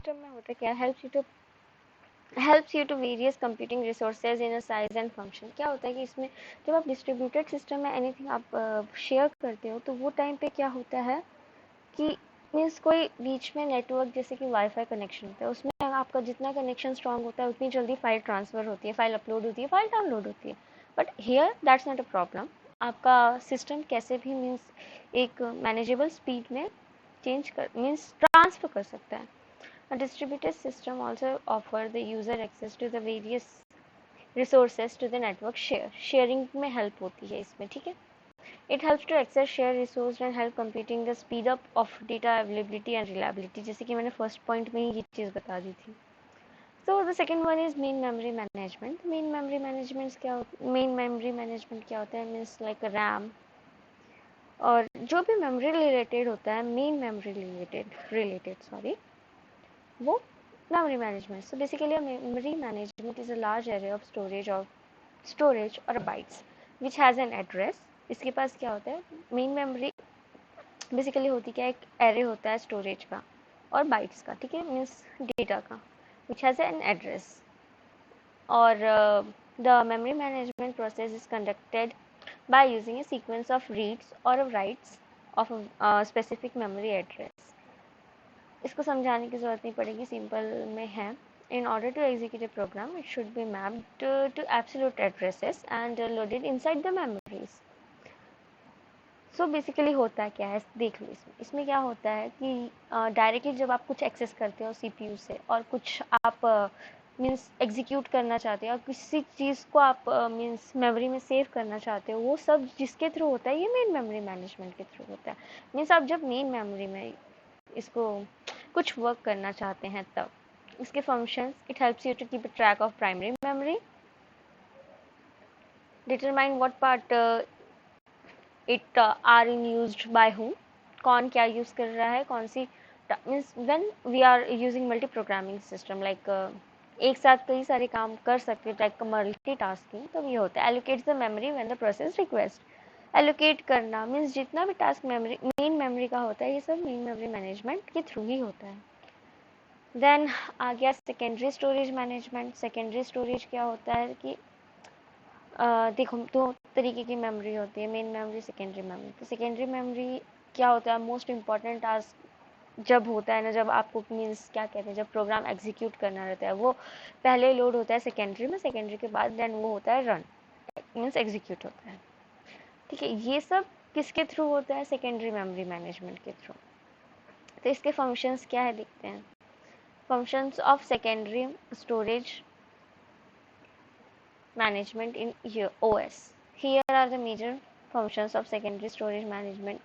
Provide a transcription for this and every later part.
System में होता क्या, helps you to various computing resources in a size and function। क्या होता है कि इसमें जब आप डिस्ट्रीब्यूटेड सिस्टम में एनीथिंग आप शेयर करते हो तो वो टाइम पे क्या होता है कि मीन्स कोई बीच में नेटवर्क जैसे कि वाईफाई कनेक्शन होता है, उसमें आपका जितना कनेक्शन स्ट्रांग होता है उतनी जल्दी फाइल ट्रांसफ़र होती है, फाइल अपलोड होती है, फाइल डाउनलोड होती है। But here that's not a problem. आपका सिस्टम कैसे भी मीन्स एक मैनेजेबल स्पीड में चेंज कर मीन्स ट्रांसफ़र कर सकता है। A distributed system also offer the user access to the various resources to the network share। Sharing में help होती है इसमें, ठीक है। It helps to access share resource and help computing the speed up of data availability and reliability। जैसे कि मैंने first point में ही ये चीज़ बता दी थी। So the second one is main memory management। main memory management क्या होता है मीन्स लाइक रैम और जो भी मेमोरी रिलेटेड होता है, मेन मेमोरी रिलेटेड सॉरी, वो memory management। So basically a memory management is a large area of storage or bytes which has an address। इसके पास क्या होता है, मेन मेमोरी बेसिकली होती क्या है, एक एरे होता है स्टोरेज का और बाइट्स का, ठीक है, मीन्स डेटा का, which has an address। और the memory management process is conducted by using a sequence of reads or writes of a specific memory address। इसको समझाने की ज़रूरत नहीं पड़ेगी, सिंपल में है। In order to execute a program, it should be mapped to absolute addresses and loaded inside the memories। So basically होता क्या है, देख लो इसमें क्या होता है कि डायरेक्टली जब आप कुछ एक्सेस करते हो सीपीयू से और कुछ आप मीन्स एग्जीक्यूट करना चाहते हो और किसी चीज़ को आप मीन्स मेमोरी में सेव करना चाहते हो, वो सब जिसके थ्रू होता है, ये मेन मेमोरी मैनेजमेंट के थ्रू होता है। मीन्स आप जब मेन मेमोरी में इसको कुछ वर्क करना चाहते हैं तब इसके functions, it helps you to keep a track of primary memory, determine what part it are in used by whom, कौन क्या यूज़ कर रहा है, कौन सी means when we are using multi programming system like एक साथ कई सारे काम कर सकते हैं, लाइक मल्टीटास्किंग, तो ये होता है allocates the memory when the process request. Allocate करना मीन्स जितना भी टास्क मेमोरी मेन मेमोरी का होता है, ये सब मेन मेमोरी मैनेजमेंट के थ्रू ही होता है। देन आ गया secondary storage management. Secondary storage क्या होता है कि देखो दो तरीके की मेमोरी होती है, मेन मेमोरी, सेकेंडरी मेमोरी। तो सेकेंडरी मेमोरी क्या होता है, मोस्ट इम्पॉर्टेंट टास्क जब होता है ना, जब आपको मीन्स क्या कहते हैं, जब प्रोग्राम एग्जीक्यूट करना रहता है, वो पहले लोड होता है सेकेंडरी में, सेकेंडरी के बाद देन वो होता है रन मीन्स एग्जीक्यूट होता है, ठीक है। ये सब किसके थ्रू होता है, सेकेंडरी मेमोरी मैनेजमेंट के थ्रू। तो इसके फंक्शंस क्या है देखते हैं। Functions of secondary storage management in here OS। Here are the major functions of secondary storage management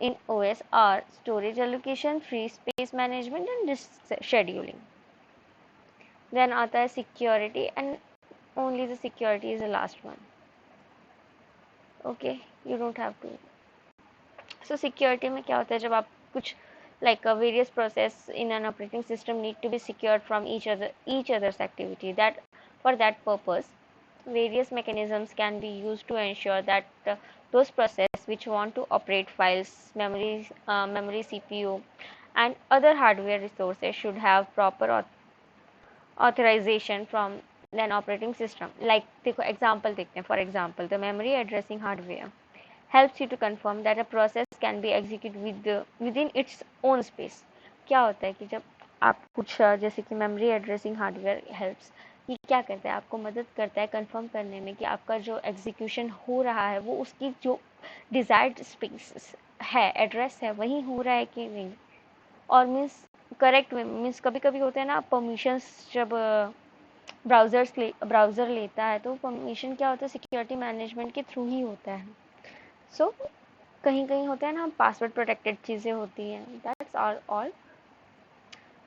in OS are storage allocation, free space management and disk scheduling। Then आता है security and only the security is the last one। Okay, you don't have to। So security में क्या होता है, जब आप कुछ like various process in an operating system need to be secured from each other's activity, that for that purpose various mechanisms can be used to ensure that those processes which want to operate files, memory, CPU, and other hardware resources should have proper authorization from an operating system। Like देखो example देखते हैं। For example, the memory addressing hardware helps you to confirm that a process can be executed within its own space। क्या होता है कि जब आप कुछ जैसे कि memory addressing hardware helps, ये क्या करता है, आपको मदद करता है कंफर्म करने में कि आपका जो एग्जीक्यूशन हो रहा है वो उसकी जो डिज़ायर्ड स्पेस है, एड्रेस है, वहीं हो रहा है कि नहीं। और मीन्स करेक्ट मीन्स कभी कभी होता है ना, परमिशंस जब ब्राउज़र लेता है तो परमिशन क्या होता है, सिक्योरिटी मैनेजमेंट के थ्रू ही होता है। सो कहीं कहीं होता है ना, पासवर्ड प्रोटेक्टेड चीज़ें होती हैं, that's all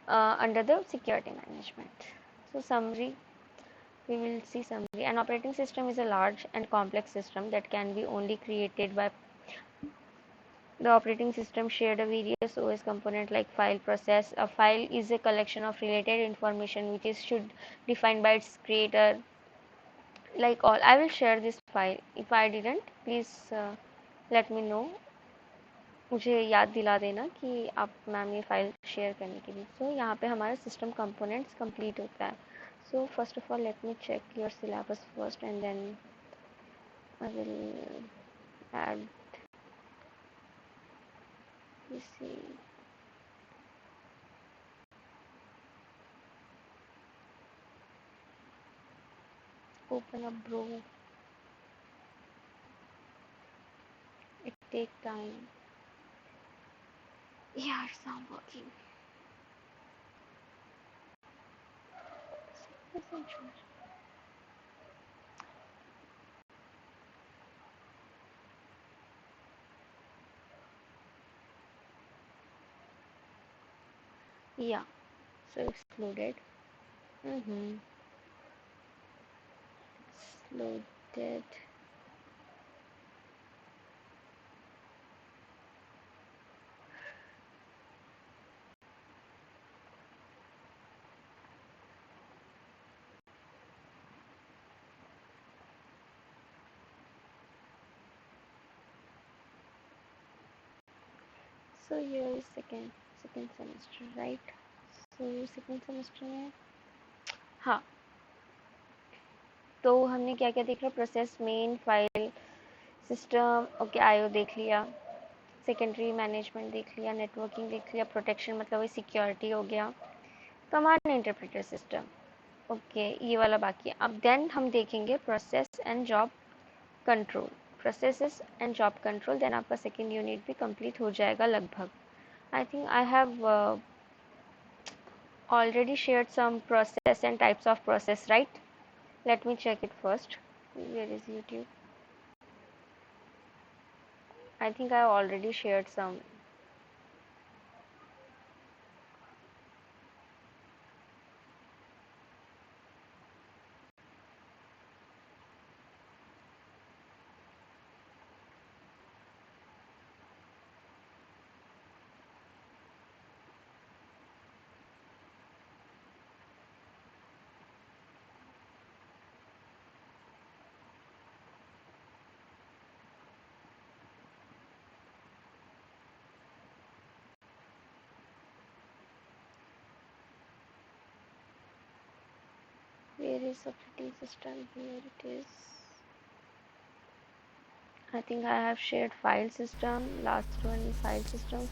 under the security management. So summary, we will see summary। An operating system is a large and complex system that can be only created by the operating system shared a various OS component like file process। A file is a collection of related information which is should defined by its creator, like all। I will share this file, if I didn't, please let me know मुझे याद दिला देना कि आप ma'am ये file share करने के लिए। सो यहाँ पे हमारा सिस्टम कंपोनेंट्स कंप्लीट होता है। So first of all let me check your syllabus first and then I will add this. Open up bro, it take time. Yeah, it's not working. Yeah, so it's loaded. It's loaded. So here is second semester, right? So second semester में हाँ, तो हमने क्या क्या देख लिया? Process, main, file system, okay, IO देख लिया, सेकेंडरी मैनेजमेंट देख लिया, नेटवर्किंग देख लिया, प्रोटेक्शन मतलब वही सिक्योरिटी हो गया, कमांड इंटरप्रेटर सिस्टम, ओके, ये वाला बाकी है। अब देन हम देखेंगे process and job control, processes and job control, then आपका सेकेंड यूनिट भी कंप्लीट हो जाएगा लगभग। I think I have already shared some process and types of process, right? Let me check it first. Where is YouTube? I think I have already shared some. Where is operating system? Here it is. I think I have shared file system. Last one, file system,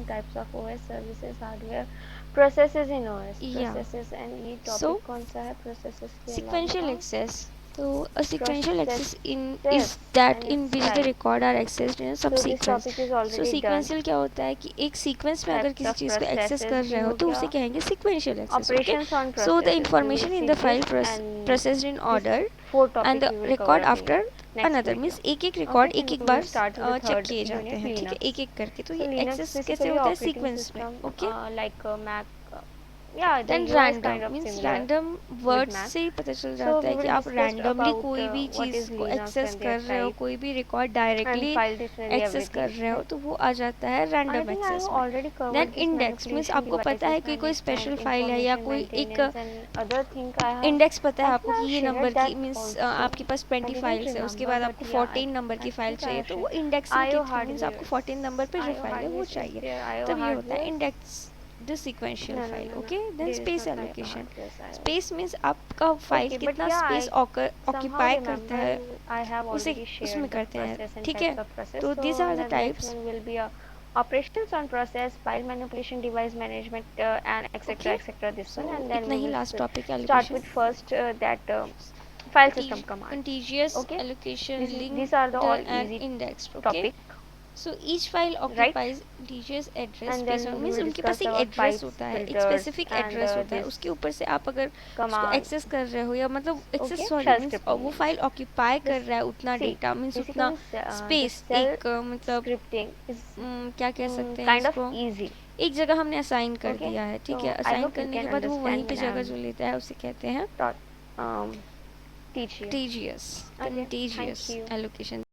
types of OS, services, hardware, processes in OS, Yeah. processes, and ये So, topic कौन सा है processes के sequential अलावा? access. So a sequential access in is Process that and in its which the type. record are accessed in a So this subsequence. topic is So already done. sequential क्या होता है कि एक sequence में अगर Types किसी of चीज़ को access processes कर भी रहे हो हो तो उसे गया. कहेंगे sequential access. Okay. Operations on So the processes. We will information in see the file this and processed in order this 4 and topics the we will cover record again after next another video. means एक एक Okay, record then एक एक we will बार start with the check third किए जाते unit, हैं, ठीक है, Linux. एक एक करके, तो So ये Linux एक्सेस कैसे basically होता है operating सीक्वेंस में. system okay. like Mac. Yeah, the then UI is random kind of means similar random with words Mac. से ही पता चल So जाता we है कि will आप discuss रैंडमली about कोई भी what चीज़ is को Linux एक्सेस and कर their रहे हो, type कोई भी record and directly file dictionary access everything. कर रहे हो तो वो आ जाता है I random think I access have में. already then covered this index means manipulation आपको पता है devices कि कोई स्पेशल management, फाइल है या information कोई एक maintenance and other thing I have. Index पता है I आपको think I कि have ये नंबर shared की that मीन्स also. आपके पास I 20 didn't फाइल्स है, उसके remember, बाद but आपको yeah, 14 नंबर I की फाइल think I चाहिए have तो वो shared. इंडेक्सिंग के IO थ्रू मीन्स hardware. आपको 14 नंबर पे जो IO फाइल है वो hardware is चाहिए. there. IO तब ये होता है hardware. Index the sequential No, no, file. no, no. Okay. Then There is space not IO allocation. hardware. IO. Space means आपका फाइल Okay, but कितना yeah, स्पेस I somehow ऑक्यूपाई करता remember है I have उसे already उसमें shared the करते हैं, process and ठीक types है. of process. तो So these are the the next types. one will be a operations on process, file manipulation, device management, and etc. Okay. etc. This so one, and then इतना we he will last topic start allocation. with first that file system command. Contiguous Okay, allocation these are the linked all and easy indexed. Okay. topic, So each file right? occupies contiguous address And based on then we means will उनके पास discuss एक about address pipes, होता है, एक filters, specific and address होता है, this उसके ऊपर से आप अगर उसको command. एक्सेस कर रहे हो या मतलब Okay, access sorry shell means scripting वो means फाइल ऑक्यूपाई कर this. रहा है उतना See, डेटा मीन्स उतना basically the स्पेस shell एक मतलब scripting is क्या कह सकते हैं kind of इसको, easy. एक जगह हमने असाइन कर Okay, दिया है, ठीक so है. I असाइन hope you करने के can बाद वो वहीं understand पे when जगह I'm जो लेता है उसे कहते हैं taught, teach you. contagious Okay, thank contagious you. allocation.